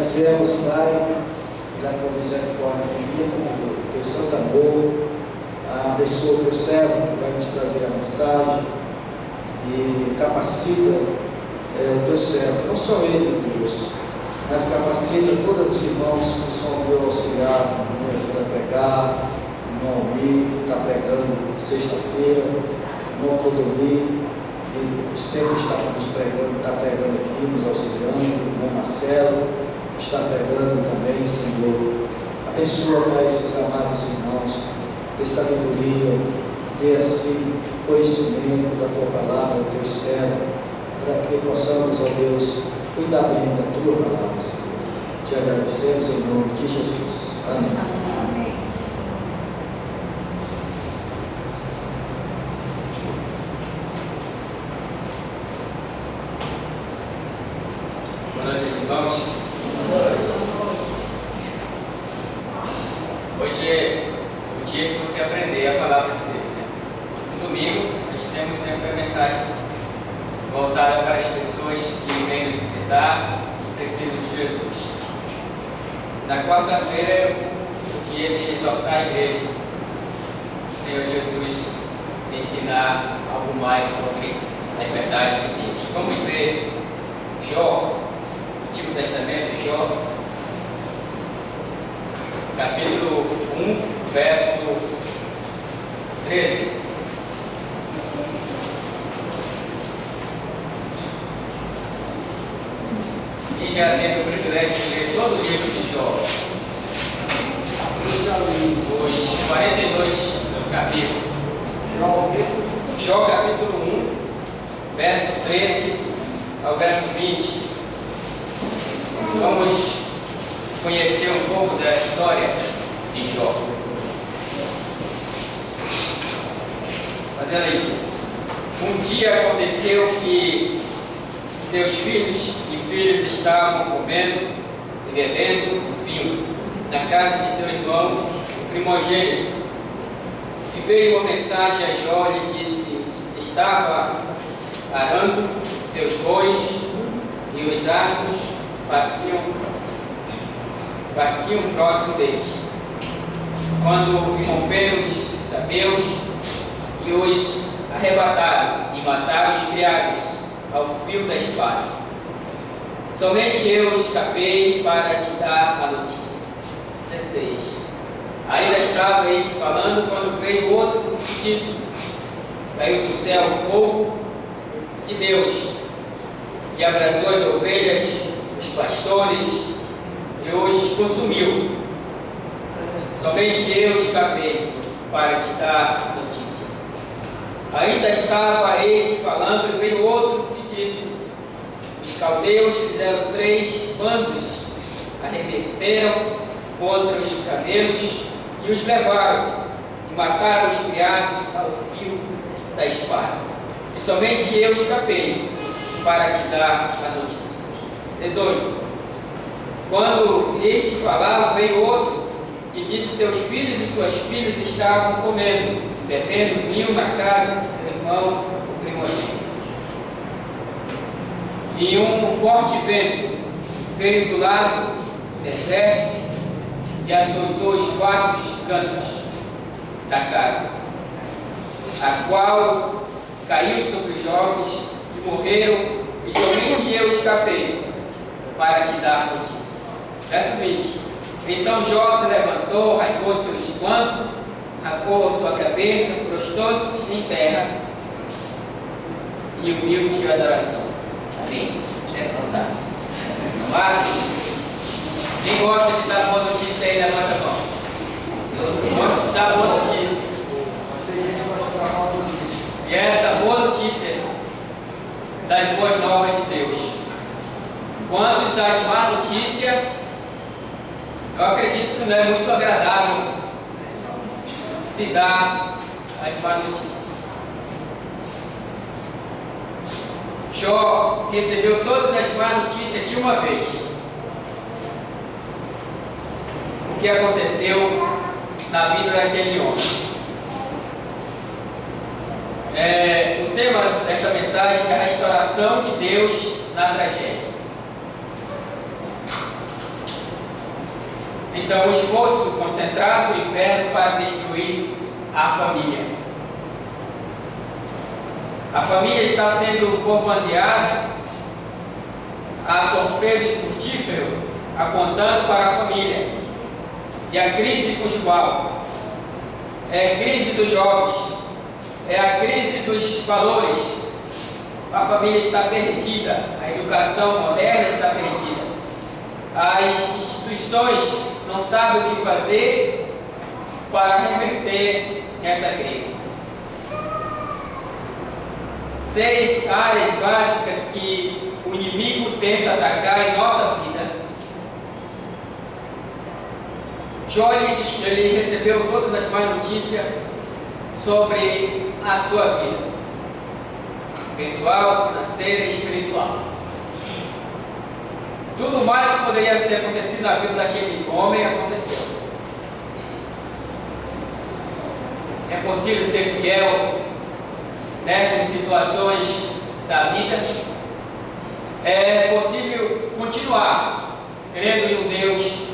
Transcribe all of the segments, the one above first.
agradecemos, Pai, pela tua misericórdia infinita, teu santo amor. Abençoa o teu servo que vai nos trazer a mensagem e capacita o teu servo, não só ele, Deus, mas capacita todos os irmãos que são meu auxiliar, me ajuda a pregar, o irmão Almir está pregando sexta-feira, o irmão Clodomir, ele sempre está nos pregando, está pregando aqui, nos auxiliando, o irmão Marcelo está pregando também, Senhor. Abençoa, Pai, esses amados irmãos, dê sabedoria, dê assim conhecimento da tua palavra, do teu servo, para que possamos, ó Deus, cuidar bem da tua palavra, Senhor. Te agradecemos em nome de Jesus. Amém. Amém. Boa noite, irmãos. Hoje é o dia que você aprender a palavra de Deus, né? No domingo, nós temos sempre a mensagem voltada para as pessoas que vêm nos visitar e precisam de Jesus. Na quarta-feira é o dia de exortar a igreja, o Senhor Jesus ensinar algo mais sobre as verdades de Deus. Vamos ver Jó, Antigo Testamento, Jó, capítulo 1, verso 13. E já teve o privilégio de ler todo o livro de Jó, os 42 capítulos. Jó capítulo 1, verso 13 ao verso 20. Vamos conhecer um pouco da história de Jó. Fazendo aí. Um dia aconteceu que seus filhos e filhas estavam comendo e bebendo vinho na casa de seu irmão, o primogênito. E veio uma mensagem a Jó e disse: estava arando teus bois e os asnos pasciam próximo deles, quando irromperam os sabeus e os arrebataram e mataram os criados ao fio da espada. Somente eu escapei para te dar a notícia. 16. Ainda estava este falando quando veio outro e disse: caiu do céu fogo de Deus e abrasou as ovelhas, os pastores e os consumiu. Somente eu escapei para te dar notícia. Ainda estava este falando e veio outro que disse: os caldeus fizeram 3 bandos, arremeteram contra os camelos e os levaram, e mataram os criados ao fio da espada. E somente eu escapei para te dar a notícia. 18. Quando este falava, veio outro que disse: teus filhos e tuas filhas estavam comendo, bebendo vinho na casa de seu irmão, o primogênito. E um forte vento veio do lado do deserto e açoitou os 4 cantos da casa, a qual caiu sobre os jovens e morreram, e somente eu escapei para te dar notícia. Verso 20. Então Jó se levantou, rasgou seus mantos, rapou sua cabeça, prostou-se em terra e humilde adoração. Amém? Nessa tarde. Amados, quem gosta de dar boa notícia aí, levanta a mão. Eu gosto de dar boa notícia. E essa boa notícia das boas novas de Deus. Quantos as má notícia, eu acredito que não é muito agradável se dar as má notícias. Jó recebeu todas as más notícias de uma vez. O que aconteceu na vida daquele homem. O tema desta mensagem é a restauração de Deus na tragédia. Então, o esforço concentrado do inferno para destruir a família. A família está sendo bombardeada a torpedos mortíferos apontando para a família. E a crise conjugal é a crise dos jovens, é a crise dos valores. A família está perdida, a educação moderna está perdida, as instituições não sabem o que fazer para reverter essa crise. 6 áreas básicas que o inimigo tenta atacar em nossa vida. Jó, ele recebeu todas as más notícias sobre a sua vida, pessoal, financeira e espiritual. Tudo mais que poderia ter acontecido na vida daquele homem aconteceu. É possível ser fiel nessas situações da vida? É possível continuar crendo em um Deus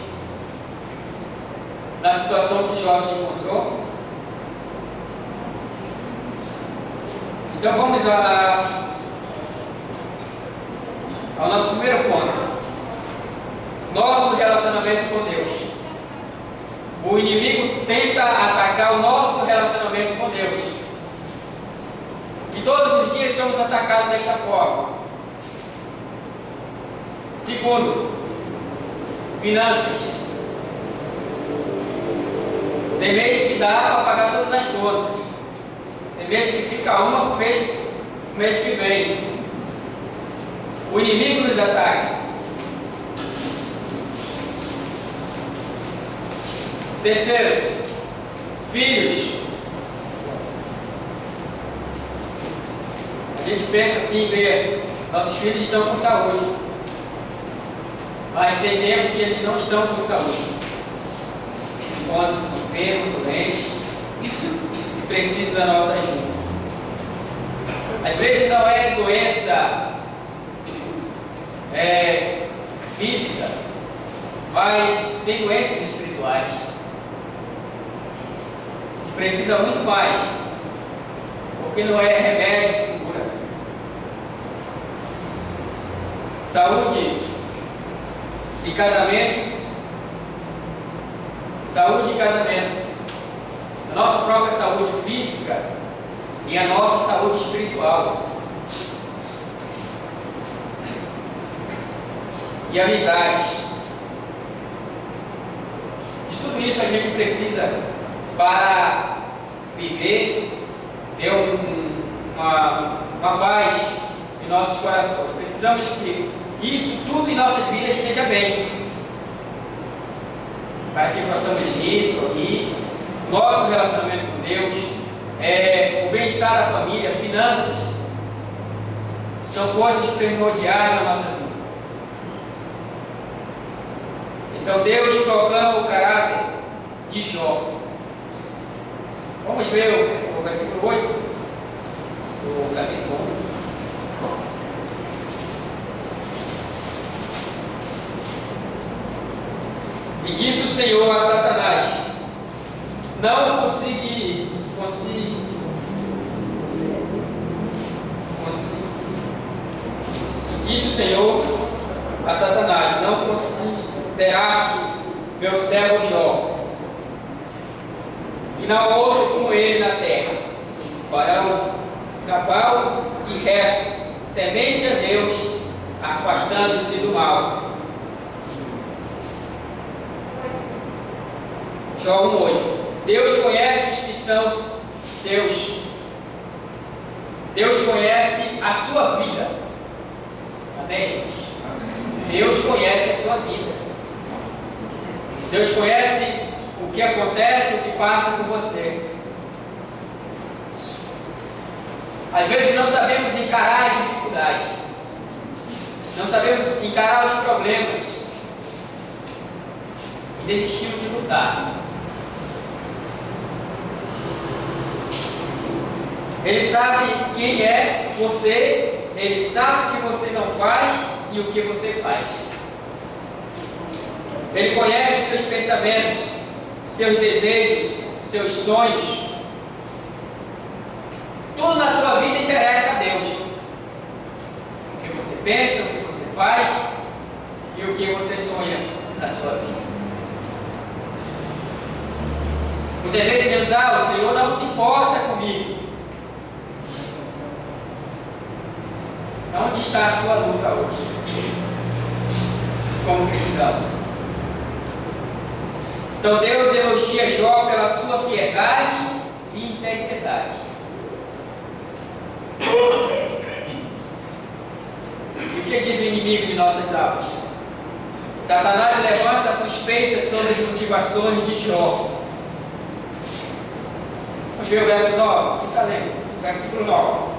na situação que Jó se encontrou? Então vamos ao nosso primeiro ponto. Nosso relacionamento com Deus. O inimigo tenta atacar o nosso relacionamento com Deus. E todos os dias somos atacados desta forma. Segundo, finanças. Tem mês que dá para pagar todas as contas. Tem mês que fica uma para o mês que vem. O inimigo nos ataca. Terceiro, filhos. A gente pensa assim, vê, nossos filhos estão com saúde, mas tem tempo que eles não estão com saúde. Enquanto enfermos, doentes, e precisam da nossa ajuda. Às vezes não é doença física, mas tem doenças espirituais que precisa muito mais, porque não é remédio que cura. Saúde e casamentos. Saúde e casamento. A nossa própria saúde física e a nossa saúde espiritual. E amizades. De tudo isso a gente precisa para viver, ter uma paz em nossos corações. Precisamos que isso tudo em nossas vidas esteja bem, para que possamos isso aqui, nosso relacionamento com Deus, o bem-estar da família, finanças, são coisas primordiais na nossa vida. Então Deus proclama o caráter de Jó. Vamos ver o versículo 8 do capítulo 1. E disse o Senhor a Satanás: não consegui. E disse o Senhor a Satanás: não consideraste meu servo Jó, que não há outro como ele na terra, varão cabal e reto, temente a Deus, afastando-se do mal. Jó 1:8. Deus conhece os que são seus. Deus conhece a sua vida. Amém, gente? Deus conhece a sua vida. Deus conhece o que acontece, o que passa com você. Às vezes não sabemos encarar as dificuldades. Não sabemos encarar os problemas. E desistimos de lutar. Ele sabe quem é você, Ele sabe o que você não faz e o que você faz. Ele conhece seus pensamentos. pensamentos, seus desejos, seus sonhos. Tudo na sua vida interessa a Deus. O que você pensa, o que você faz e o que você sonha na sua vida. Muitas vezes dizemos: o Senhor não se importa comigo. Onde está a sua luta hoje, como cristão? Então Deus elogia Jó pela sua piedade e integridade. E o que diz o inimigo de nossas almas? Satanás levanta suspeitas sobre as motivações de Jó. Vamos ver o verso 9. Quem está lendo? Versículo 9.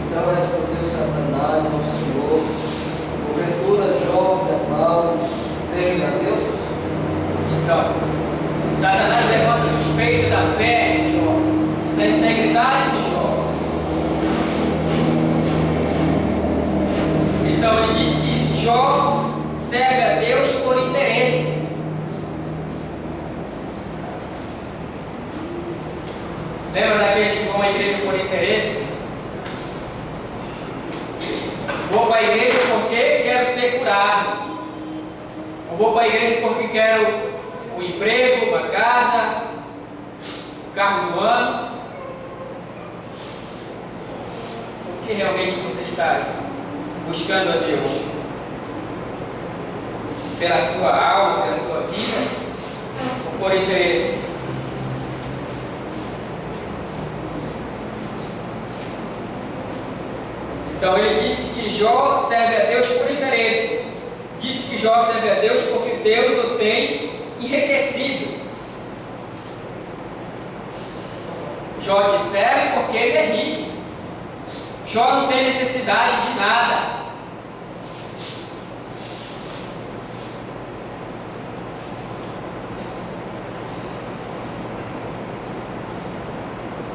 Então respondeu Satanás ao Senhor: porventura Jó é mau, teme a Deus? Então, Satanás levanta suspeita da fé de Jó, da integridade de Jó. Então ele diz que Jó serve a Deus por interesse. Lembra daqueles que vão à igreja por interesse? Vou para a igreja porque quero ser curado. Ou vou para a igreja porque quero um emprego, uma casa, um carro do ano. O que realmente você está buscando a Deus? Pela sua alma, pela sua vida? Ou por interesse? Então ele disse que Jó serve a Deus por interesse. Disse que Jó serve a Deus porque Deus o tem enriquecido. Jó te serve porque ele é rico. Jó não tem necessidade de nada.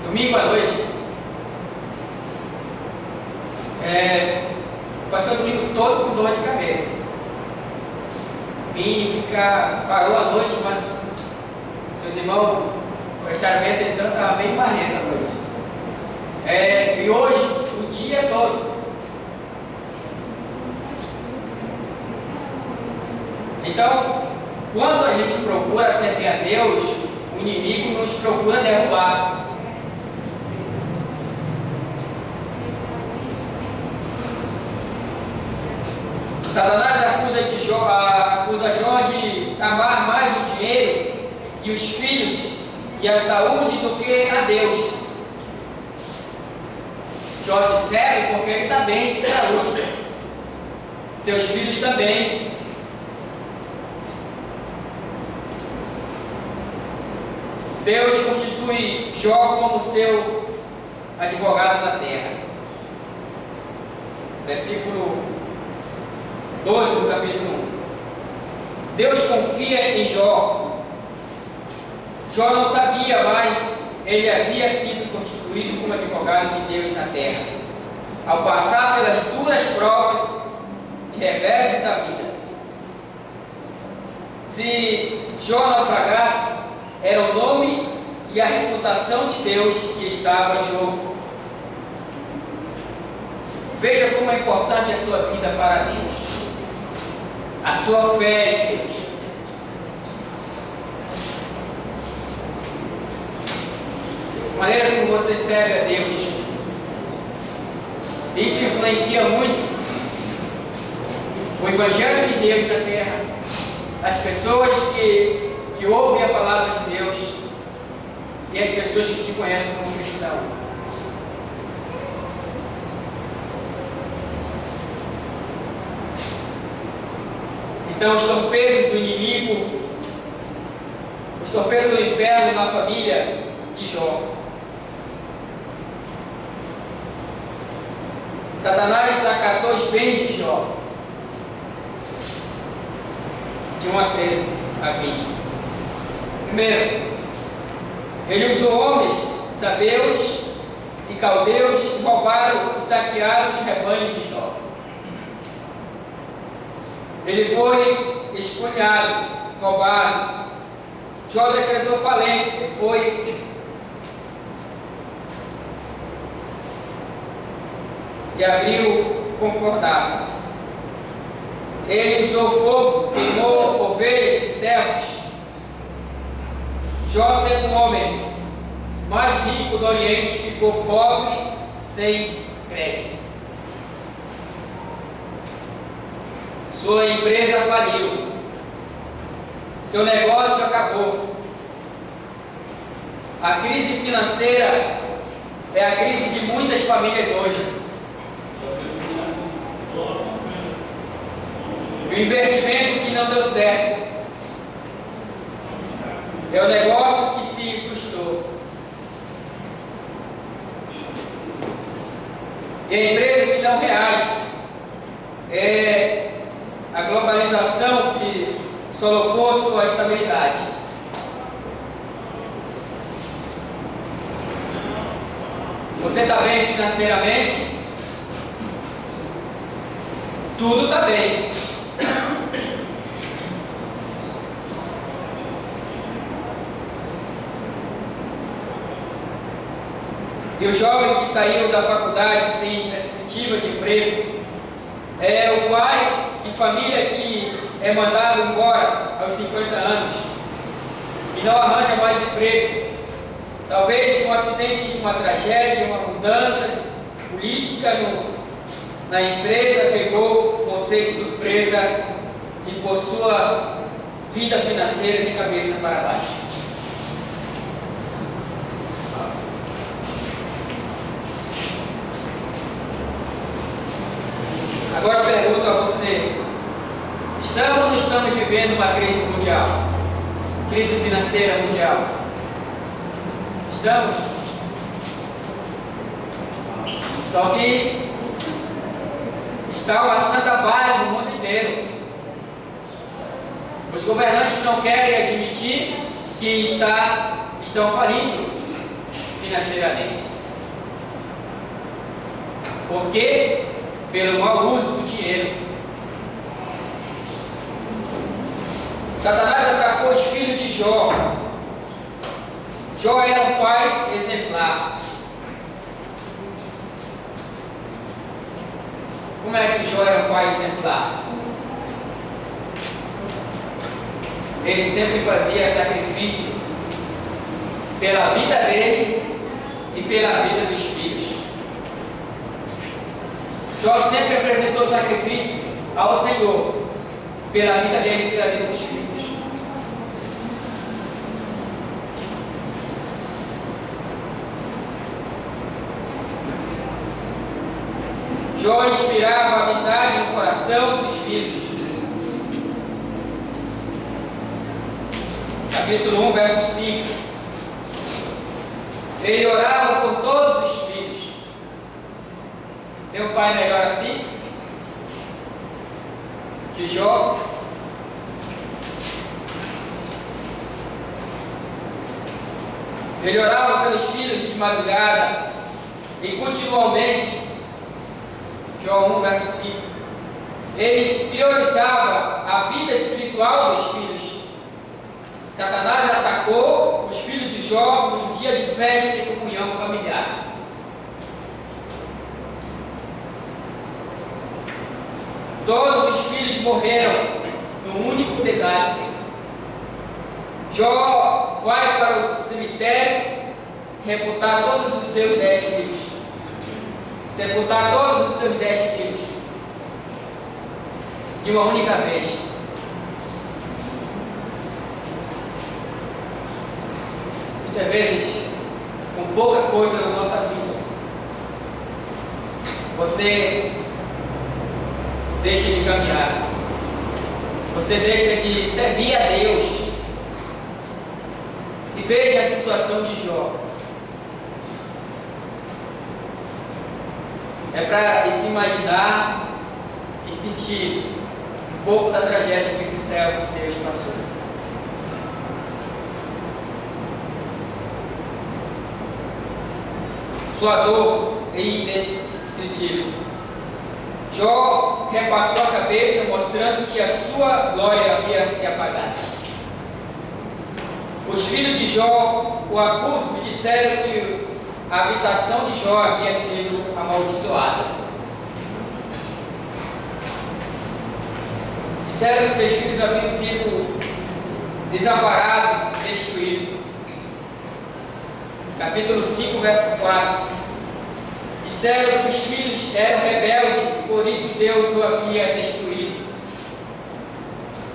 Domingo à noite, passou o domingo todo com dor de cabeça. Parou a noite, mas seus irmãos prestaram bem atenção, estava bem barrenta a noite. E hoje, o dia todo. Então, quando a gente procura servir a Deus, o inimigo nos procura derrubar. Satanás acusa Jó de amar mais o dinheiro e os filhos e a saúde do que a Deus. Jó te serve porque ele está bem de saúde. Seus filhos também. Deus constitui Jó como seu advogado na terra. Versículo 12 do capítulo 1. Deus confia em Jó. Jó não sabia, mas ele havia sido constituído como advogado de Deus na terra, ao passar pelas duras provas e reversos da vida. Se Jó naufragasse, era o nome e a reputação de Deus que estava em jogo. Veja como é importante a sua vida para Deus, a sua fé em Deus. A maneira como você serve a Deus, isso influencia muito o Evangelho de Deus na terra, as pessoas que ouvem a palavra de Deus e as pessoas que te conhecem como cristão. Então, os torpedos do inimigo, os torpedos do inferno na família de Jó. Satanás acatou os bens de Jó, de 1 a 13 a 20. Primeiro, ele usou homens, sabeus e caldeus que roubaram e saquearam os rebanhos de Jó. Ele foi espoliado, roubado. Jó decretou falência, e abriu concordata. Ele usou fogo, queimou ovelhas e servos. Jó, sendo um homem mais rico do Oriente, ficou pobre, sem crédito. Sua empresa faliu. Seu negócio acabou. A crise financeira é a crise de muitas famílias hoje. O investimento que não deu certo é o negócio que se frustrou. E a empresa que não reage é a globalização que solopou sua estabilidade. Você está bem financeiramente? Tudo está bem. E o jovem que saiu da faculdade sem perspectiva de emprego é o pai de família que é mandado embora aos 50 anos e não arranja mais emprego. Talvez um acidente, uma tragédia, uma mudança política na empresa pegou você de surpresa e por sua vida financeira de cabeça para baixo. Agora eu pergunto a você: estamos ou não estamos vivendo uma crise mundial? Crise financeira mundial? Estamos? Só que está uma santa paz no mundo inteiro. Os governantes não querem admitir que estão falindo financeiramente. Por quê? Pelo mau uso do dinheiro. Satanás atacou os filhos de Jó. Jó era um pai exemplar. Como é que Jó era um pai exemplar? Ele sempre fazia sacrifício pela vida dele e pela vida dos filhos. Jó sempre apresentou sacrifício ao Senhor pela vida dele e pela vida dos filhos. Jó inspirava amizade no coração dos filhos. Capítulo 1, verso 5. Ele orava por todos os filhos. Tem um pai melhor assim que Jó? Ele orava pelos filhos de madrugada e continuamente. Jó 1, verso 5. Ele priorizava a vida espiritual dos filhos. Satanás atacou os filhos de Jó num dia de festa e comunhão familiar. Todos os filhos morreram num único desastre. Jó vai para o cemitério reputar todos os seus 10 filhos. Sepultar todos os seus 10 filhos de uma única vez. Muitas vezes, com pouca coisa na nossa vida, você deixa de caminhar, você deixa de servir a Deus. E veja a situação de Jó. É para se imaginar e sentir um pouco da tragédia que esse servo de Deus passou. Sua dor é indescritível. Jó repassou a cabeça, mostrando que a sua glória havia se apagado. Os filhos de Jó o acusam e disseram que a habitação de Jó havia sido amaldiçoada. Disseram que seus filhos haviam sido desamparados, destruídos. Capítulo 5, verso 4. Disseram que os filhos eram rebeldes, por isso Deus o havia destruído.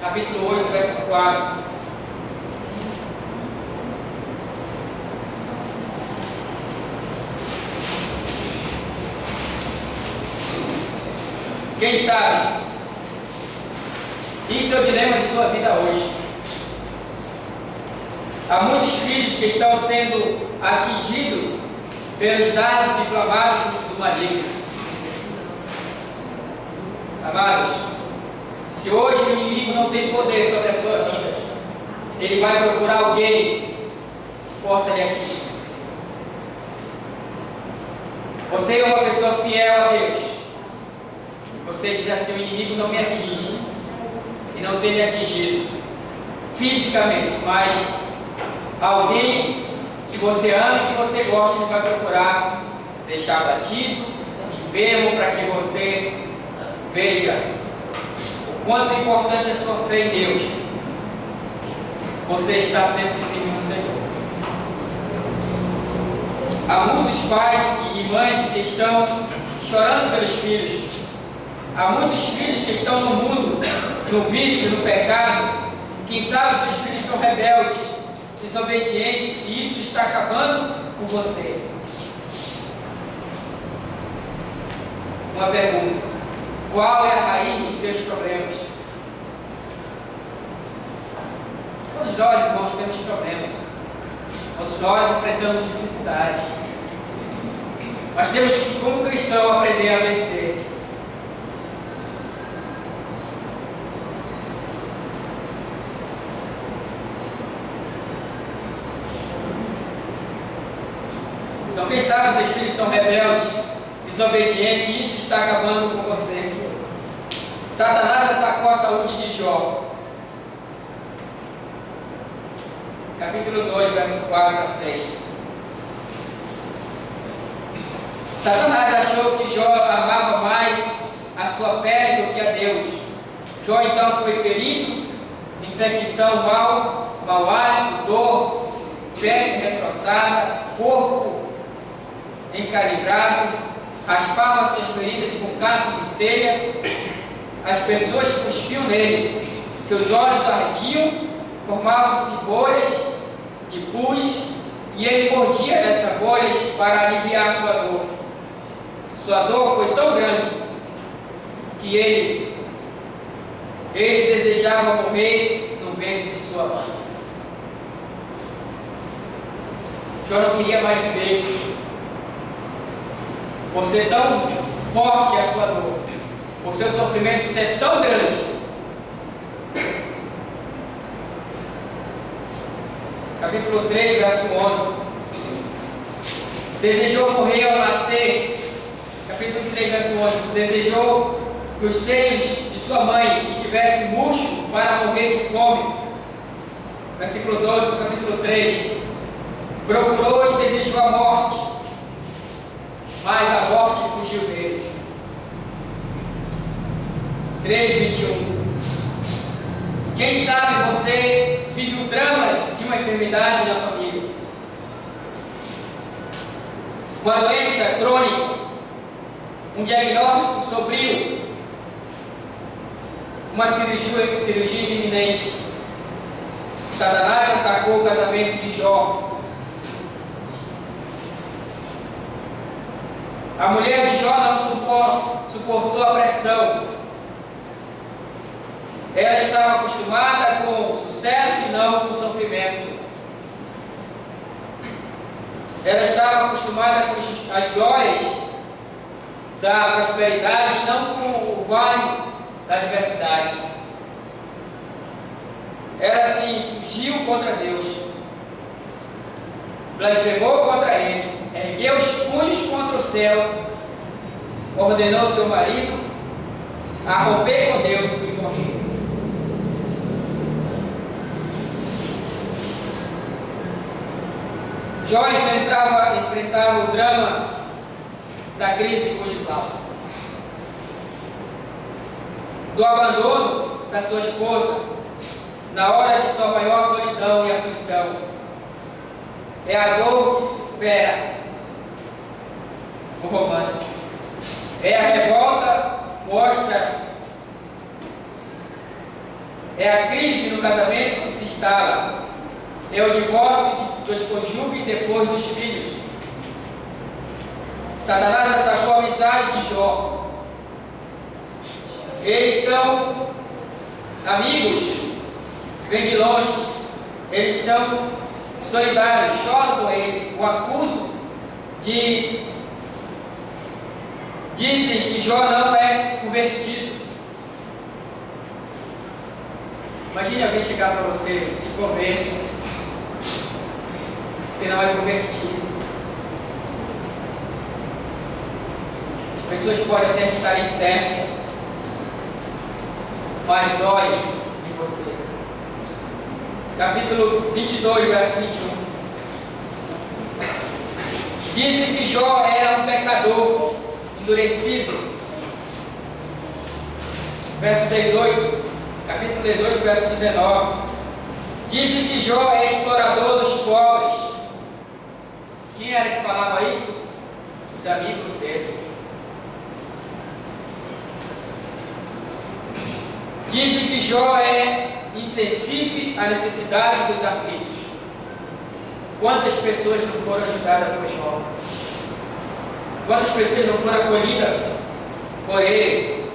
Capítulo 8, verso 4. Quem sabe? Isso é o dilema de sua vida hoje. Há muitos filhos que estão sendo atingidos pelos dardos inflamados do maligno. Amados, se hoje o inimigo não tem poder sobre a sua vida, ele vai procurar alguém que possa lhe atingir. Você é uma pessoa fiel a Deus. Você diz assim: o inimigo não me atinge, e não tem me atingido fisicamente, mas alguém que você ama e que você gosta, ele vai procurar deixar batido, enfermo, para que você veja o quanto é importante a sua fé em Deus. Você está sempre firme no Senhor. Há muitos pais e mães que estão chorando pelos filhos. Há muitos filhos que estão no mundo, no vício, no pecado. Quem sabe seus filhos são rebeldes, desobedientes, e isso está acabando com você. Uma pergunta: qual é a raiz dos seus problemas? Todos nós, irmãos, temos problemas. Todos nós enfrentamos dificuldades. Mas temos que, como cristão, aprender a vencer. Então, quem sabe seus filhos são rebeldes, desobedientes, e isso está acabando com você. Satanás atacou a saúde de Jó. Capítulo 2, verso 4 a 6. Satanás achou que Jó amava mais a sua pele do que a Deus. Jó então foi ferido, infecção, mau hálito, dor, pele retroçada, corpo encalibrado, raspava suas feridas com cacos de telha, as pessoas cuspiam nele, seus olhos ardiam, formavam-se bolhas de pus, e ele mordia nessas bolhas para aliviar sua dor. Sua dor foi tão grande que ele desejava morrer no ventre de sua mãe. Jó não queria mais viver. Por ser tão forte a sua dor, por seu sofrimento ser tão grande, capítulo 3, verso 11. Desejou morrer ao nascer. Capítulo 3, verso 11. Desejou que os seios de sua mãe estivessem murchos para morrer de fome. Versículo 12 do capítulo 3. Procurou e desejou a morte, mas a morte fugiu dele. 3:21. Quem sabe você vive o drama de uma enfermidade na família, uma doença crônica, um diagnóstico sombrio, uma cirurgia iminente. Satanás atacou o casamento de Jó. A mulher de Jó não suportou a pressão. Ela estava acostumada com sucesso e não com sofrimento. Ela estava acostumada com as glórias da prosperidade, não com o vale da adversidade. Ela se insurgiu contra Deus, blasfemou contra Ele, ergueu os punhos contra o céu, ordenou seu marido a romper com Deus e morrer. Jó enfrentava o drama da crise conjugal, do abandono da sua esposa, na hora de sua maior solidão e aflição. É a dor que supera o romance. É a revolta, é a crise no casamento que se instala. É o divórcio dos cônjuges depois dos filhos. Satanás atacou a amizade de Jó. Eles são amigos, vêm de longe, eles são solidários, choram com eles, o acusam dizem que Jó não é convertido. Imagine alguém chegar para você, te converte, você não é convertido. As pessoas podem até estarem certas, mas dói em você. Capítulo 22, verso 21. Dizem que Jó era um pecador endurecido. Verso 18, capítulo 18, verso 19. Dizem que Jó é explorador dos pobres. Quem era que falava isso? Os amigos dele. Dizem que Jó é insensível à necessidade dos aflitos. Quantas pessoas não foram ajudadas por Jó? Quantas pessoas não foram acolhidas por ele?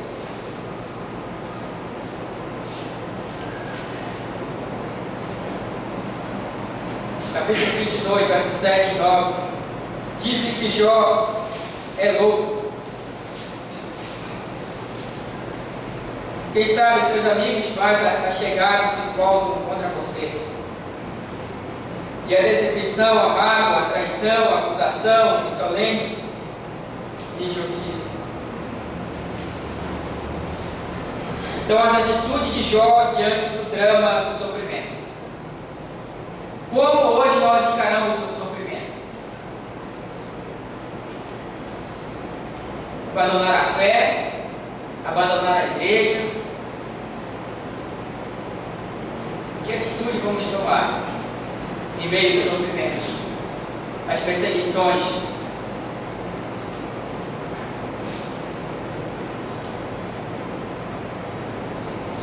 Capítulo 22, versos 7 e 9. Dizem que Jó é louco. Quem sabe seus amigos mais achegados se voltam contra você. E a decepção, a mágoa, a traição, a acusação, a insolente e injustiça. Então, as atitudes de Jó diante do drama do sofrimento. Como hoje nós encaramos o sofrimento? Abandonar a fé, abandonar a igreja. Que atitude vamos tomar em meio aos sofrimentos, às perseguições?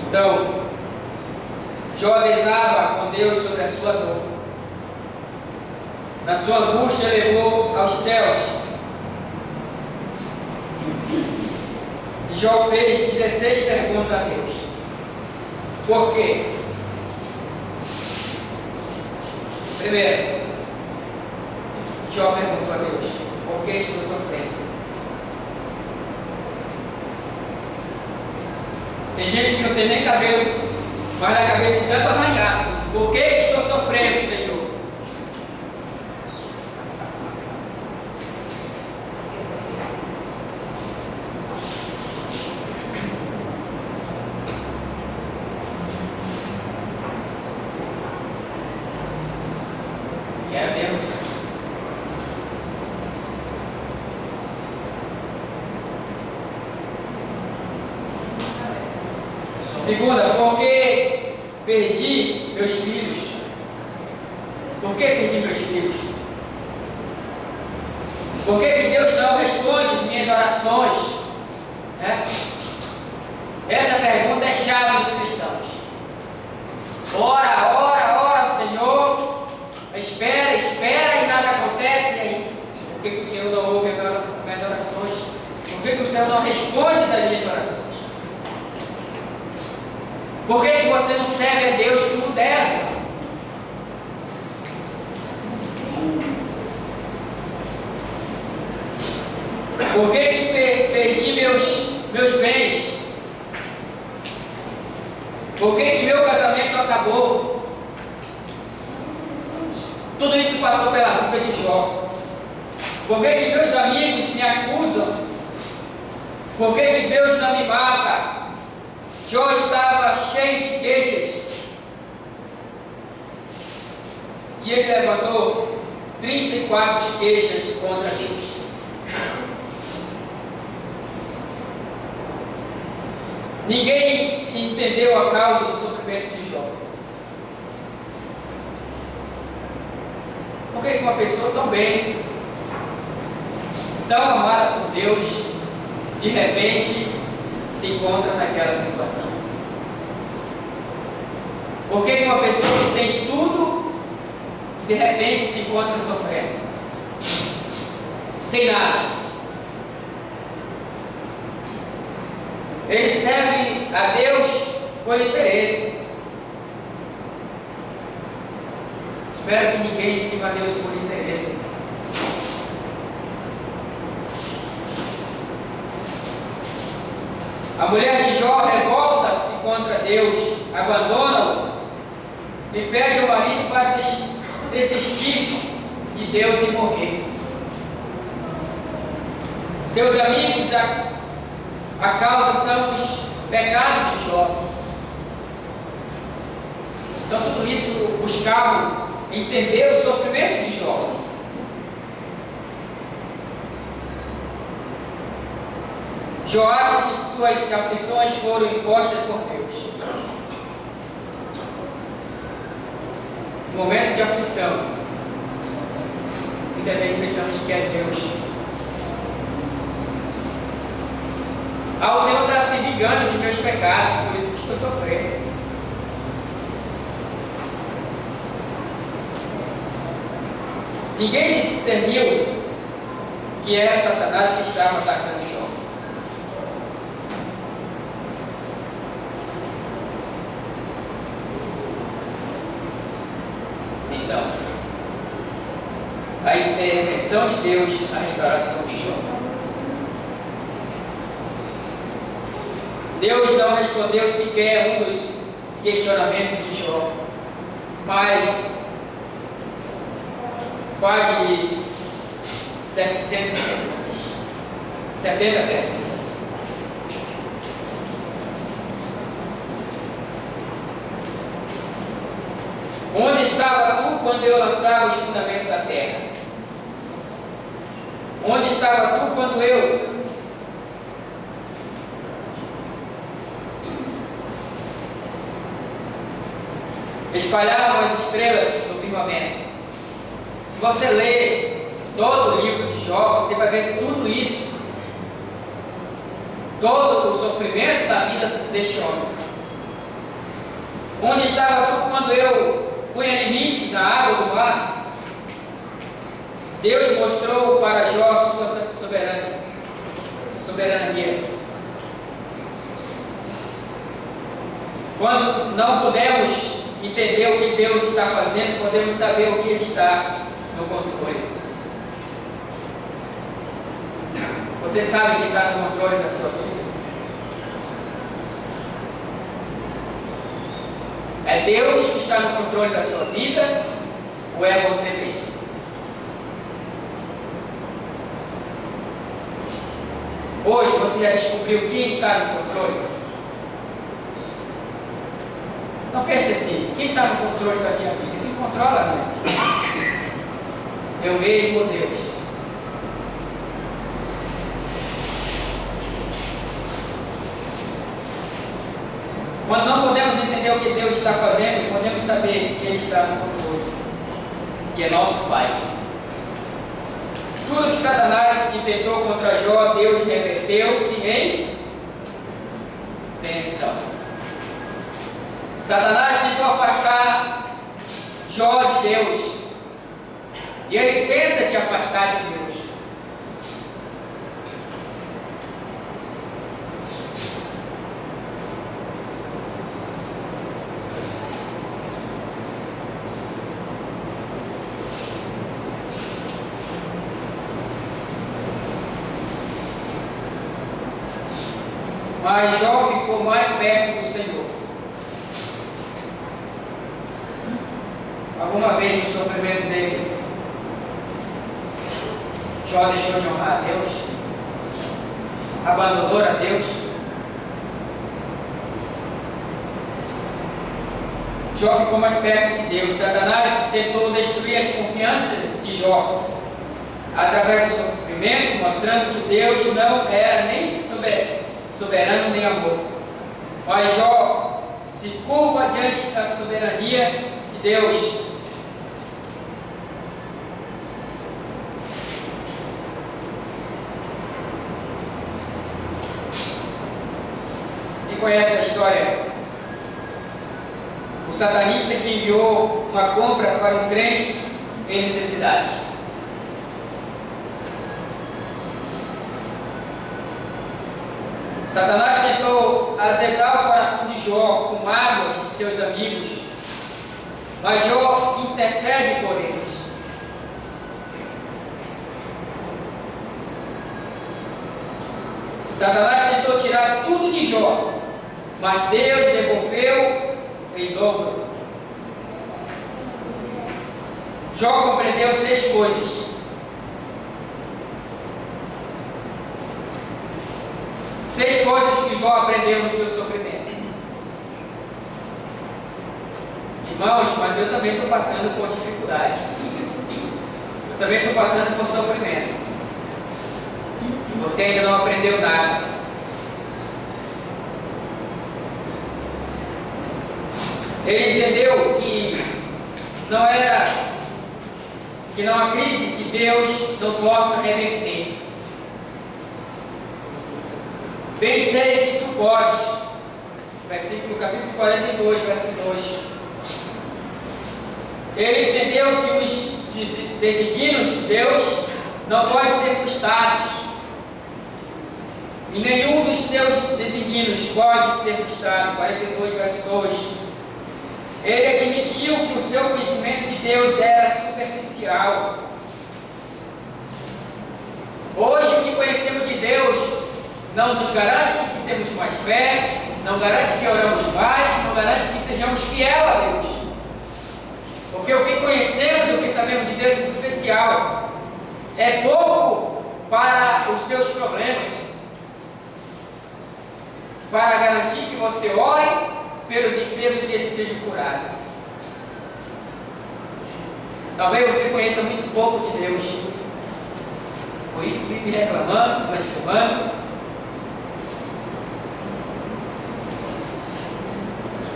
Então, Jó desaba com Deus sobre a sua dor. Na sua angústia levou aos céus. E Jó fez 16 perguntas a Deus. Por quê? Primeiro, Jó perguntou a Deus: por que estou sofrendo? Tem gente que não tem nem cabelo, mas na cabeça tanto arranhaço. Por que estou sofrendo, Senhor? Quero mesmo. Segunda, porque perdi meus filhos. Por que perdi meus filhos? Por que Deus não responde as minhas orações? Essa pergunta é chave dos cristãos. Ora, ora, ora ao Senhor, espera, espera e nada acontece. E aí, por que o Senhor não ouve as minhas orações? Por que o Senhor não responde as minhas orações? Por que você não serve a Deus como deve? Por que perdi meus bens? Por que meu casamento acabou? Tudo isso passou pela vida de Jó. Por que meus amigos me acusam? Por que Deus não me mata? que ele levantou 34 queixas contra Deus. Ninguém entendeu a causa do sofrimento de Jó. Por que uma pessoa tão bem, tão amada por Deus, de repente se encontra naquela situação? Por que uma pessoa que tem tudo e de repente se encontra sofrendo? Sem nada. Ele serve a Deus por interesse. Espero que ninguém sirva a Deus por interesse. A mulher de Jó revolta-se contra Deus, abandona-o e pede ao marido para desistir de Deus e morrer. Seus amigos a causa são os pecados de Jó. Então tudo isso buscavam entender o sofrimento de Jó. Jó acha que suas aflições foram impostas por Deus. No momento de aflição, muitas vezes pensamos que é Deus. O Senhor está se vingando de meus pecados, por isso que estou sofrendo. Ninguém discerniu que era Satanás que estava atacando Jó. Então, a intervenção de Deus na restauração de Jó. Deus não respondeu sequer um dos questionamentos de Jó, mas quase 700 perguntas, 70 perguntas. Onde estava tu quando eu lançava os fundamentos da terra? Onde estava tu quando eu espalhavam as estrelas no firmamento? Se você ler todo o livro de Jó, você vai ver tudo isso, todo o sofrimento da vida deste homem. Onde estava tu quando eu punha limite na água do mar? Deus mostrou para Jó sua soberania. Quando não podemos entender o que Deus está fazendo, podemos saber o que Ele está no controle. Você sabe que está no controle da sua vida? É Deus que está no controle da sua vida ou é você mesmo? Hoje você já descobriu quem está no controle? Não pense assim, quem está no controle da minha vida? Quem controla a minha vida? Eu mesmo ou Deus? Quando não podemos entender o que Deus está fazendo, podemos saber que Ele está no controle, que é nosso Pai. Tudo que Satanás intentou contra Jó, Deus reverteu-se em bênção. Satanás tentou afastar Jó de Deus, e ele tenta te afastar de Deus. Mas Jó ficou mais perto do Senhor. Alguma vez no sofrimento dele, Jó deixou de honrar a Deus? Abandonou a Deus? Jó ficou mais perto de Deus. Satanás tentou destruir as confianças de Jó através do sofrimento, mostrando que Deus não era nem soberano nem amor. Mas Jó se curva diante da soberania de Deus. E conhece a história? O satanista que enviou uma compra para um crente em necessidade. Satanás tentou azedar o coração de Jó com mágoas de seus amigos, mas Jó intercede por eles. Satanás tentou tirar tudo de Jó, mas Deus devolveu em dobro. Jó compreendeu 6 coisas. 6 coisas que Jó aprendeu no seu sofrimento. Irmãos, mas eu também estou passando por dificuldade. Eu também estou passando por sofrimento. E você ainda não aprendeu nada. Ele entendeu que não há crise que Deus não possa reverter. Bem sei que tu podes. Versículo capítulo 42, verso 2. Ele entendeu que os desígnios de Deus não podem ser frustrados. E nenhum dos seus desígnios pode ser frustrado. 42, verso 2. Ele admitiu que o seu conhecimento de Deus era superficial. Hoje o que conhecemos de Deus não nos garante que temos mais fé, não garante que oramos mais, não garante que sejamos fiéis a Deus. Porque o que conhecemos, o que sabemos de Deus é superficial. É pouco para os seus problemas, para garantir que você ore pelos enfermos e eles sejam curados. Talvez você conheça muito pouco de Deus, por isso vive reclamando, blasfemando.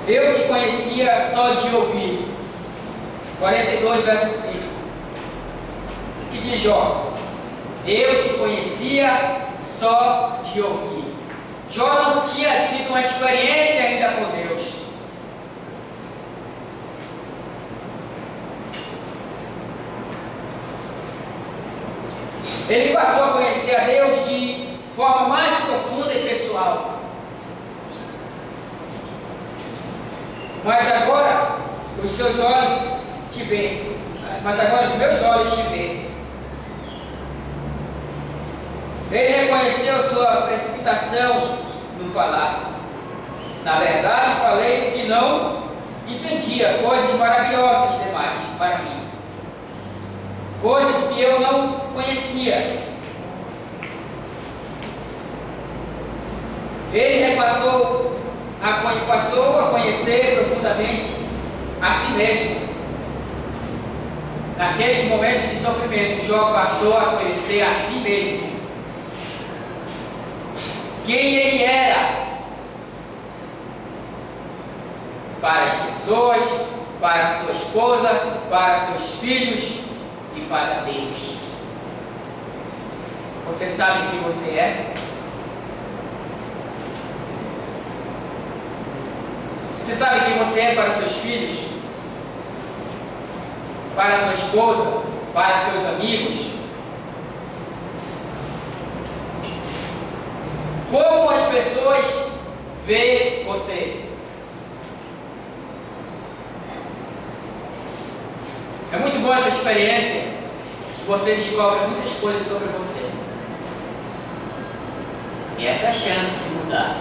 Eu te conhecia só de ouvir. 42, verso 5. Que diz Jó? Eu te conhecia só de ouvir. Jó não tinha tido uma experiência ainda com Deus. Ele passou a conhecer a Deus de forma mais profunda e pessoal. Mas agora os seus olhos te veem. Mas agora os meus olhos te veem. Ele reconheceu sua precipitação no falar. Na verdade, falei que não entendia, coisas maravilhosas demais para mim. Coisas que eu não conhecia. Ele passou a conhecer profundamente a si mesmo. Naqueles momentos de sofrimento, Jó passou a conhecer a si mesmo. Quem ele era para as pessoas, para a sua esposa, para seus filhos e para Deus. Você sabe quem você é? Você sabe quem você é para seus filhos? Para sua esposa? Para seus amigos? Como as pessoas veem você? É muito boa essa experiência, que você descobre muitas coisas sobre você. E essa é a chance de mudar.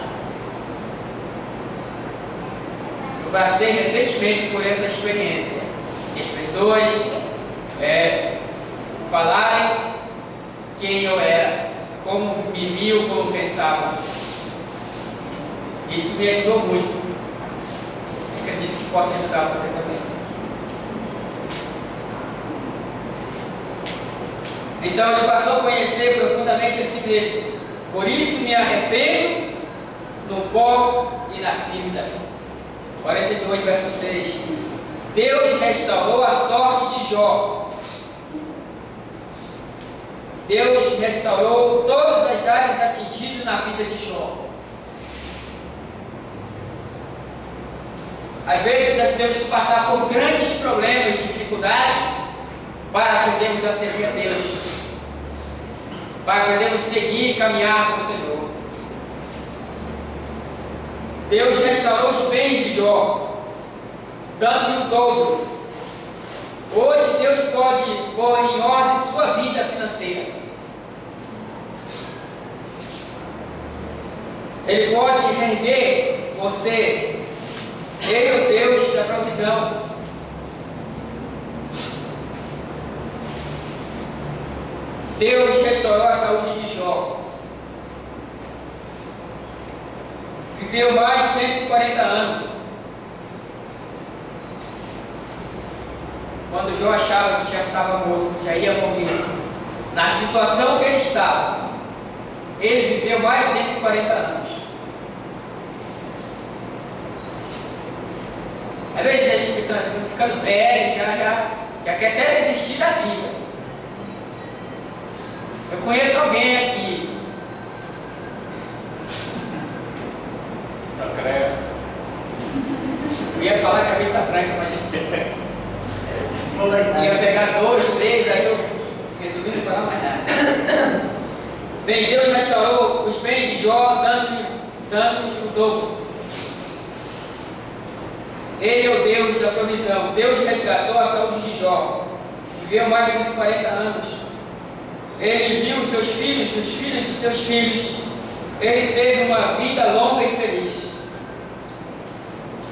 Eu passei recentemente por essa experiência, que as pessoas falarem quem eu era, como me viam, como pensavam. Isso me ajudou muito. Eu acredito que possa ajudar você também. Então ele passou a conhecer profundamente a si mesmo. Por isso me arrependo no pó e na cinza. 42, verso 6. Deus restaurou a sorte de Jó. Deus restaurou todas as áreas atingidas na vida de Jó. Às vezes nós temos que passar por grandes problemas, dificuldades, para aprendermos a servir a Deus, para aprendermos a seguir e caminhar com o Senhor. Deus restaurou os bens de Jó, dando-lhe o dobro. Hoje Deus pode pôr em ordem sua vida financeira. Ele pode reerguer você. Ele é o Deus da provisão. Deus restaurou a saúde de Jó. Viveu mais de 140 anos. Quando Jó achava que já estava morto, já ia morrer, na situação que ele estava, ele viveu mais de 140 anos. Às vezes a gente pensa, estou ficando velho, já quer até desistir da vida. Eu conheço alguém aqui. Sacré. Eu ia falar cabeça branca, mas ia pegar 2, 3, aí eu resolvi não falar mais nada. Bem, Deus restaurou os bens de Jó, dando-lhe o dobro. Ele é o Deus da provisão. Deus resgatou a saúde de Jó. Viveu mais de 140 anos. Ele viu seus filhos, os filhos de seus filhos. Ele teve uma vida longa e feliz.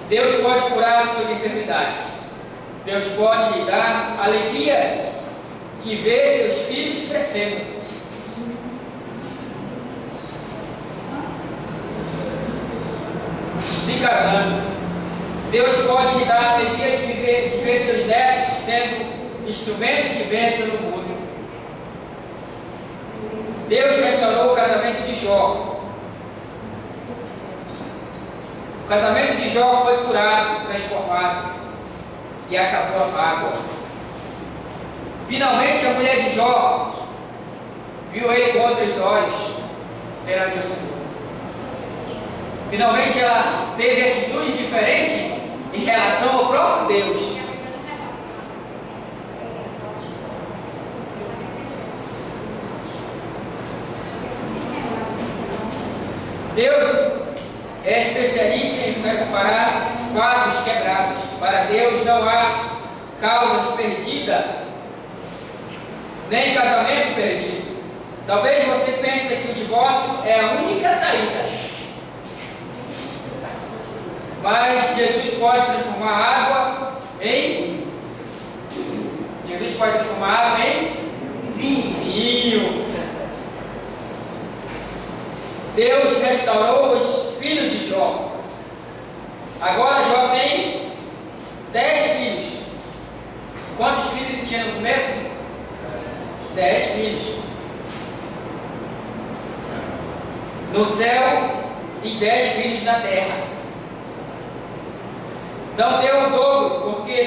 Deus pode curar as suas enfermidades. Deus pode lhe dar alegria de ver seus filhos crescendo. Se casando. Deus pode lhe dar a alegria de ver seus netos sendo instrumento de bênção no mundo. Deus restaurou o casamento de Jó. O casamento de Jó foi curado, transformado e acabou a mágoa. Finalmente a mulher de Jó viu ele com outros olhos perante o Senhor. Finalmente ela teve atitude diferente em relação ao próprio Deus. Deus é especialista em reparar vasos quebrados. Para Deus não há causas perdidas, nem casamento perdido. Talvez você pense que o divórcio é a única saída. Mas Jesus pode transformar água em vinho. Deus restaurou os filhos de Jó. Agora Jó tem 10 filhos. Quantos filhos ele tinha no começo? 10 filhos. No céu e 10 filhos na terra. Não deu o dobro, porque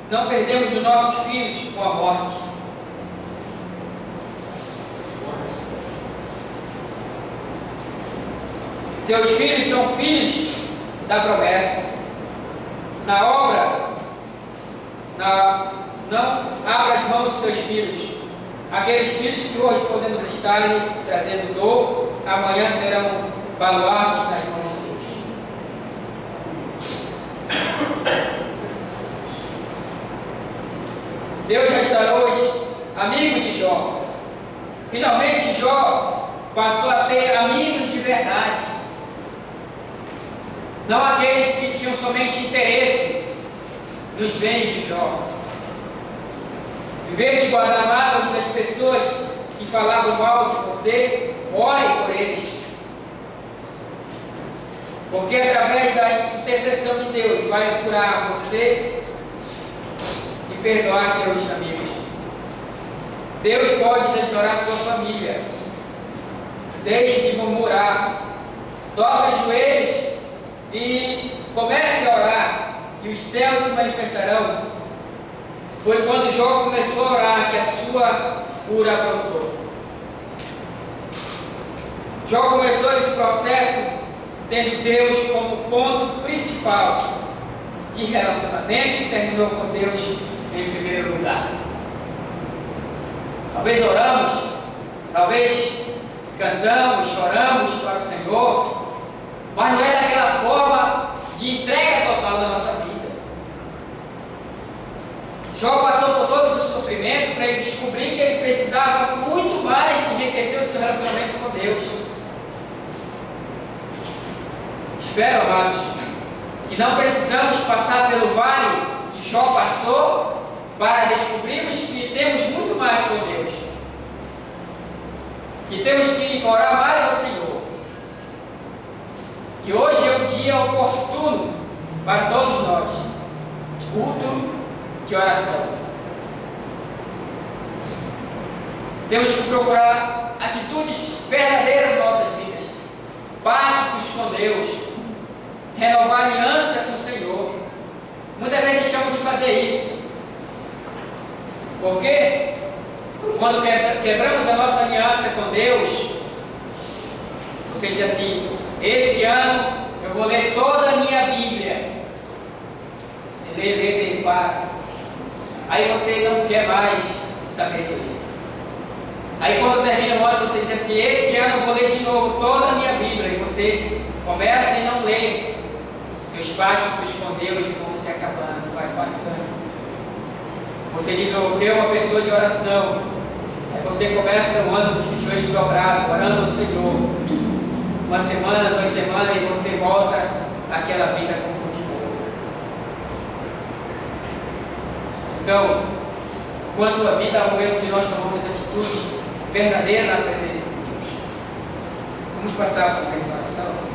não perdemos os nossos filhos com a morte. Seus filhos são filhos da promessa. Na obra, não abra as mãos dos seus filhos. Aqueles filhos que hoje podemos estar lhe trazendo dor, amanhã serão baluartes nas mãos de Deus. Deus restaurou os amigos de Jó. Finalmente Jó passou a ter amigos de verdade. Não aqueles que tinham somente interesse nos bens de Jó. Em vez de guardar mágoas das pessoas que falavam mal de você, ore por eles. Porque através da intercessão de Deus vai curar você e perdoar seus amigos. Deus pode restaurar sua família. Deixe de murmurar. Dobre os joelhos e comece a orar, e os céus se manifestarão. Foi quando Jó começou a orar que a sua cura brotou. Jó começou esse processo tendo Deus como ponto principal de relacionamento e terminou com Deus em primeiro lugar. Talvez oramos, talvez cantamos, choramos para o Senhor, mas não é daquela forma de entrega total da nossa vida. Jó passou por todos os sofrimentos para ele descobrir que ele precisava muito mais enriquecer o seu relacionamento com Deus. Espero, amados, que não precisamos passar pelo vale que Jó passou para descobrirmos que temos muito mais com Deus, que temos que orar mais ao Senhor. E hoje é um dia oportuno para todos nós, culto de oração. Temos que procurar atitudes verdadeiras em nossas vidas, pactos com Deus, renovar aliança com o Senhor. Muitas vezes deixamos de fazer isso, porque quando quebramos a nossa aliança com Deus, você diz assim: esse ano eu vou ler toda a minha Bíblia. Você lê e para. Aí você não quer mais saber de ler. Aí quando termina o ano, você diz assim: esse ano eu vou ler de novo toda a minha Bíblia. E você começa e não lê. Seus pactos com Deus vão se acabando, vai passando. Você diz: eu vou ser uma pessoa de oração. Aí você começa o ano com os joelhos dobrados, orando ao Senhor. Uma semana, 2 semanas, e você volta àquela vida como de novo. Então, enquanto a vida é o momento que nós tomamos atitudes verdadeiras na presença de Deus. Vamos passar por uma oração.